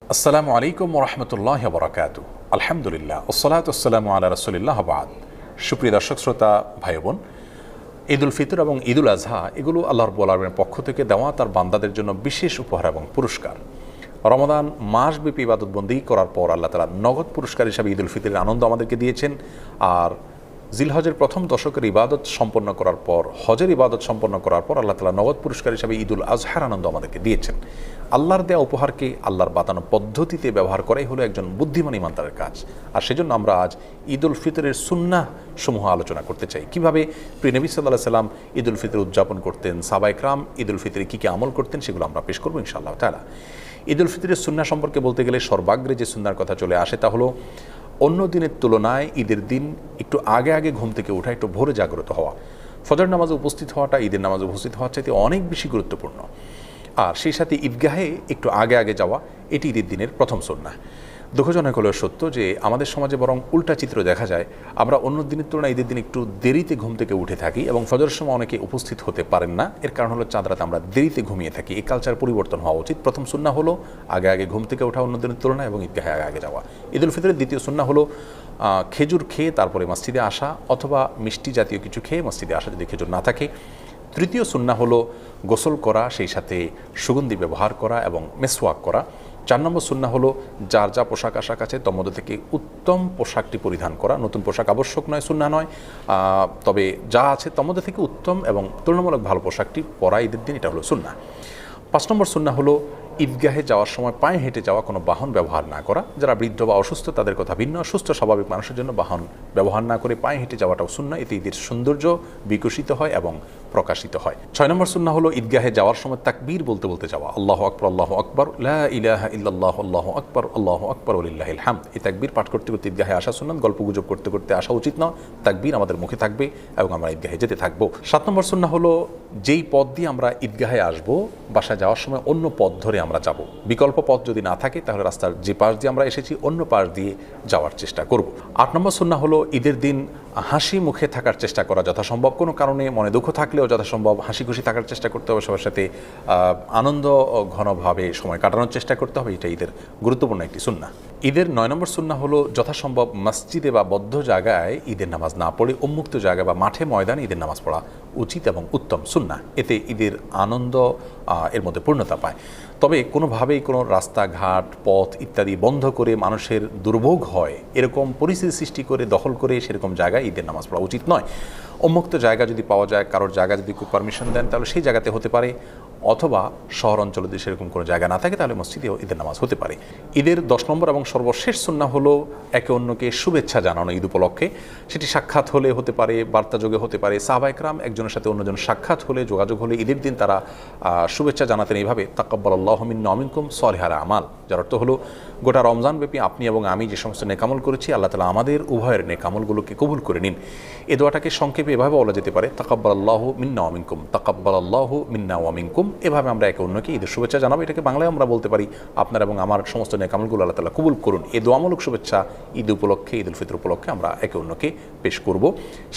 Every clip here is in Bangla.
আসসালামু আলাইকুম ওরহমতুল্লাহ বরাকাতু। আলহামদুলিল্লাহ ওসসালাতু ওয়াসসালামু আলা রাসূলিল্লাহ বাদ। সুপ্রিয় দর্শক শ্রোতা ভাই বোন, ঈদ উল ফিতর এবং ঈদ উল আজহা এগুলো আল্লাহ রাব্বুল আলামিনের পক্ষ থেকে দেওয়া তার বান্দাদের জন্য বিশেষ উপহার এবং পুরস্কার। রমাদান মাসব্যাপী ইবাদতবন্দি করার পর আল্লাহ তাআলা নগদ পুরস্কার হিসাবে ঈদ উল ফিতরের আনন্দ আমাদেরকে দিয়েছেন। আর জিলহজের প্রথম দশকের ইবাদত সম্পন্ন করার পর, হজের ইবাদত সম্পন্ন করার পর আল্লাহ তাআলা নগদ পুরস্কার হিসাবে ঈদ উল আজহার আনন্দ আমাদেরকে দিয়েছেন। আল্লাহর দেয়া উপহারকে আল্লাহর বাতানো পদ্ধতিতে ব্যবহার করাই হলো একজন বুদ্ধিমান ইমানদারের কাজ। আর সেজন্য আমরা আজ ঈদ উল ফিতরের সুন্নাহ সমূহ আলোচনা করতে চাই। কিভাবে প্রিয় নবী সাল্লাল্লাহু আলাইহি সাল্লাম ঈদ উল ফিতর উদযাপন করতেন, সাহাবায়ে কেরাম ঈদ উল ফিতরে কী কী আমল করতেন, সেগুলো আমরা পেশ করবো ইনশাআল্লাহ তাআলা। ঈদ উল ফিতরের সুন্নাহ সম্পর্কে বলতে গেলে সর্বাগ্রে যে সুন্নাহর কথা চলে আসে তা হলো অন্য দিনের তুলনায় ঈদের দিন একটু আগে আগে ঘুম থেকে ওঠা, একটু ভোরে জাগ্রত হওয়া। ফজর নামাজে উপস্থিত হওয়াটা ঈদের নামাজে উপস্থিত হওয়ার চাইতে অনেক বেশি গুরুত্বপূর্ণ। আর সেই সাথে ঈদগাহে একটু আগে আগে যাওয়া, এটি ঈদের দিনের প্রথম সুন্নাহ। দুঃখজনক হলেও সত্য যে আমাদের সমাজে বরং উল্টা চিত্র দেখা যায়। আমরা অন্য দিনের তুলনায় ঈদের দিন একটু দেরিতে ঘুম থেকে উঠে থাকি এবং ফজরের সময় অনেকে উপস্থিত হতে পারেন না। এর কারণ হলো চাঁদ রাতে আমরা দেরিতে ঘুমিয়ে থাকি। এই কালচার পরিবর্তন হওয়া উচিত। প্রথম সুন্নাহ হলো আগে আগে ঘুম থেকে ওঠা অন্য দিনের তুলনায় এবং ঈদগাহে আগে আগে যাওয়া। ঈদ উল ফিতরের দ্বিতীয় সুন্নাহ হলো খেজুর খেয়ে তারপরে মসজিদে আসা, অথবা মিষ্টি জাতীয় কিছু খেয়ে মসজিদে আসা যদি খেজুর না থাকে। তৃতীয় সুন্নাহ হলো গোসল করা, সেই সাথে সুগন্ধি ব্যবহার করা এবং মেসওয়াক করা। 4 নম্বর সুন্নাহ হলো যার যা পোশাক আশাক আছে তার মধ্যে থেকে উত্তম পোশাকটি পরিধান করা। নতুন পোশাক আবশ্যক নয়, সুন্নাহ নয়, তবে যা আছে তার মধ্যে থেকে উত্তম এবং তুলনামূলক ভালো পোশাকটি পরা ঈদের দিন, এটা হলো সুন্নাহ। 5 নম্বর সুন্নাহ হলো ঈদগাহে যাওয়ার সময় পায়ে হেঁটে যাওয়া, কোনো বাহন ব্যবহার না করা। যারা বৃদ্ধ বা অসুস্থ তাদের কথা ভিন্ন, সুস্থ স্বাভাবিক মানুষের জন্য বাহন ব্যবহার না করে পায়ে হেঁটে যাওয়াটাও সুন্নাহ। এতে ঈদের সৌন্দর্য বিকশিত হয় এবং প্রকাশিত হয়। 6 নম্বর সুন্নাহ হলো ঈদগাহে যাওয়ার সময় তাকবীর বলতে বলতে যাওয়া। আল্লাহু আকবার, আল্লাহু আকবার, লা ইলাহা ইল্লাল্লাহ, আল্লাহু আকবার, আল্লাহু আকবার, ওয়ালিল্লাহিল হামদ। এই তাকবীর পাঠ করতে করতে ঈদগাহে আসা সুন্নাত। গল্পগুজব করতে করতে আসা উচিত নয়। তাকবীর আমাদের মুখে থাকবে এবং আমরা ঈদগাহে যেতে থাকবো। 7 নম্বর সুন্নাহ হলো যেই পথ দিয়ে আমরা ঈদগাহে আসবো, বাসায় যাওয়ার সময় অন্য পথ ধরে আমরা যাব। বিকল্প পথ যদি না থাকে তাহলে রাস্তার যে পাশ দিয়ে আমরা এসেছি অন্য পাশ দিয়ে যাওয়ার চেষ্টা করব। 8 নম্বর সুন্নাহ হলো ঈদের দিন হাসি মুখে থাকার চেষ্টা করা যথাসম্ভব। কোনো কারণে মনে দুঃখ থাকলেও যথাসম্ভব হাসি খুশি থাকার চেষ্টা করতে হবে, সবার সাথে আনন্দ ঘনভাবে সময় কাটানোর চেষ্টা করতে হবে। এটা ঈদের গুরুত্বপূর্ণ একটি সুন্নাহ। ঈদের 9 নম্বর সুন্নাহ হলো যথাসম্ভব মসজিদে বা বদ্ধ জায়গায় ঈদের নামাজ না পড়ে উন্মুক্ত জায়গা বা মাঠে ময়দানে ঈদের নামাজ পড়া উচিত এবং উত্তম সুন্নাহ। এতে ঈদের আনন্দ এর মধ্যে পূর্ণতা পায়। তবে কোনোভাবেই কোনো রাস্তাঘাট, পথ ইত্যাদি বন্ধ করে মানুষের দুর্ভোগ হয় এরকম পরিস্থিতি সৃষ্টি করে দখল করে সেরকম জায়গায় ঈদের নামাজ পড়া উচিত নয়। উন্মুক্ত জায়গা যদি পাওয়া যায়, কারোর জায়গা যদি কেউ পারমিশন দেন তাহলে সেই জায়গাতে হতে পারে, অথবা শহর অঞ্চলে যদি সেরকম কোনো জায়গা না থাকে তাহলে মসজিদেও ঈদের নামাজ হতে পারে। ঈদের 10 নম্বর এবং সর্বশেষ সুন্নাহ হলো একে অন্যকে শুভেচ্ছা জানানো ঈদ উপলক্ষে। সেটি সাক্ষাৎ হলে হতে পারে, বার্তাযোগে হতে পারে। সাহাবায়ে কেরাম একজনের সাথে অন্যজন সাক্ষাৎ হলে, যোগাযোগ হলে ঈদের দিন তারা শুভেচ্ছা জানাতেন এইভাবে, তাকাব্বালাল্লাহু মিন্না ওয়া মিনকুম সালিহাল আমাল। যার অর্থ হলো গোটা রমজান ব্যাপী আপনি এবং আমি যে সমস্ত নেকামল করেছি আল্লাহ তাআলা আমাদের উভয়ের নেকামলগুলোকে কবুল করে নিন। এই দোয়াটাকে সংক্ষেপে এভাবে বলা যেতে পারে, তাকাব্বালাল্লাহু মিন্না ওয়া মিনকুম, তাকাব্বালাল্লাহু মিন্না ওয়া মিনকুম। এভাবে আমরা একে অন্যকে ঈদের শুভেচ্ছা জানাবো। এটাকে বাংলায় আমরা বলতে পারি, আপনার এবং আমার সমস্ত নেকামলগুলো আল্লাহ তাআলা কবুল করুন। এই দোয়ামূলক শুভেচ্ছা ঈদ উপলক্ষে, ঈদ উল ফিতর উপলক্ষে আমরা একে অন্যকে পেশ করব।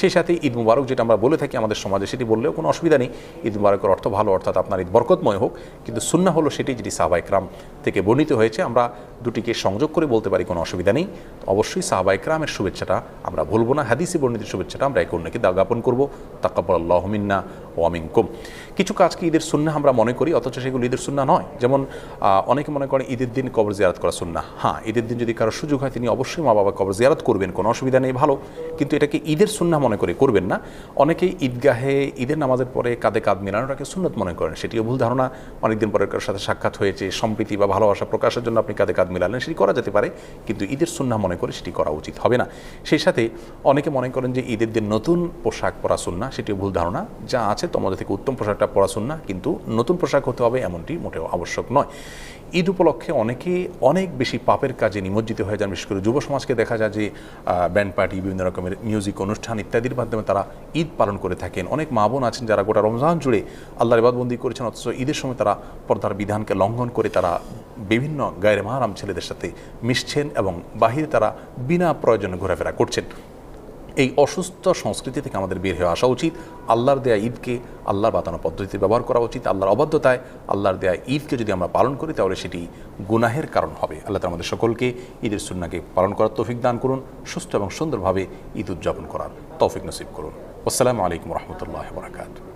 সেই সাথে ঈদ মুবারক যেটা আমরা বলে থাকি আমাদের সমাজে, সেটি বললেও কোনো অসুবিধা নেই। ঈদ মুবারকের অর্থ ভালো, অর্থাৎ আপনার ঈদ বরকতময় হোক। কিন্তু সুন্নাহ হলো সেটি যেটি সাহাবায়ে কেরাম থেকে বর্ণিত হয়েছে। আমরা দুটিকে সংযোগ করে বলতে পারি, কোনো অসুবিধা নেই। অবশ্যই সাহাবায়ে কেরামের শুভেচ্ছাটা আমরা ভুলব না। হাদিসে বর্ণিত শুভেচ্ছাটা আমরা একে অন্যকে জ্ঞাপন করব, তাকাব্বালাল্লাহু মিন্না ওয়া মিনকুম। কিছু কাজকে ঈদের সুন্নাহ আমরা মনে করি, অথচ সেগুলো ঈদের সুন্নাহ নয়। যেমন অনেকে মনে করেন ঈদের দিন কবর জিয়ারত করা সুন্নাহ। হ্যাঁ, ঈদের দিন যদি কারো সুযোগ হয় তিনি অবশ্যই মা বাবা কবর জিয়ারত করবেন, কোনো অসুবিধা নেই, ভালো। কিন্তু এটাকে ঈদের সুন্নাহ মনে করে করবেন না। অনেকেই ঈদগাহে ঈদের নামাজের পরে কাঁধে কাঁধ মেলানোটাকে সুন্নত মনে করেন। সেটিও ভুল ধারণা। অনেকদিন পরে কারোর সাথে সাক্ষাৎ হয়েছে, সম্প্রীতি বা ভালোবাসা প্রকাশের জন্য আপনি কাঁধে কাঁধ মেলালেন, সেটি করা যেতে পারে, কিন্তু ঈদের সুন্নাহ মনে করে সেটি করা উচিত হবে না। সেই সাথে অনেকে মনে করেন যে ঈদের দিন নতুন পোশাক পরা সুন্নাহ, সেটিও ভুল ধারণা। যা আছে তোমাদের থেকে উত্তম পোশাকটা পরা সুন্নাহ, কিন্তু নতুন পোশাক হতে হবে এমনটি মোটেও আবশ্যক নয়। ঈদ উপলক্ষে অনেকে অনেক বেশি পাপের কাজে নিমজ্জিত হয়ে যান। বিশেষ করে যুব সমাজকে দেখা যায় যে ব্যান্ড পার্টি, বিভিন্ন রকমের মিউজিক অনুষ্ঠান ইত্যাদির মাধ্যমে তারা ঈদ পালন করে থাকেন। অনেক মা বোন আছেন যারা গোটা রমজান জুড়ে আল্লাহর ইবাদতবন্দি করেছেন, অথচ ঈদের সময় তারা পর্দার বিধানকে লঙ্ঘন করে তারা বিভিন্ন গায়রে মাহরাম ছেলেদের সাথে মিশছেন এবং বাহিরে তারা বিনা প্রয়োজনে ঘোরাফেরা করছেন। এই অসুস্থ সংস্কৃতি থেকে আমাদের বের হয়ে আসা উচিত। আল্লাহর দেয়া ঈদকে আল্লাহর বাতানো পদ্ধতিতে ব্যবহার করা উচিত। আল্লাহর অবাধ্যতায় আল্লাহর দেয়া ঈদকে যদি আমরা পালন করি তাহলে সেটি গুনাহের কারণ হবে। আল্লাহ তাআলা আমাদের সকলকে ঈদের সুন্নাহকে পালন করার তৌফিক দান করুন, সুস্থ এবং সুন্দরভাবে ঈদ উদযাপন করার তৌফিক নসিব করুন। আসসালামু আলাইকুম ওয়া রাহমাতুল্লাহি ওয়া বারাকাতুহু।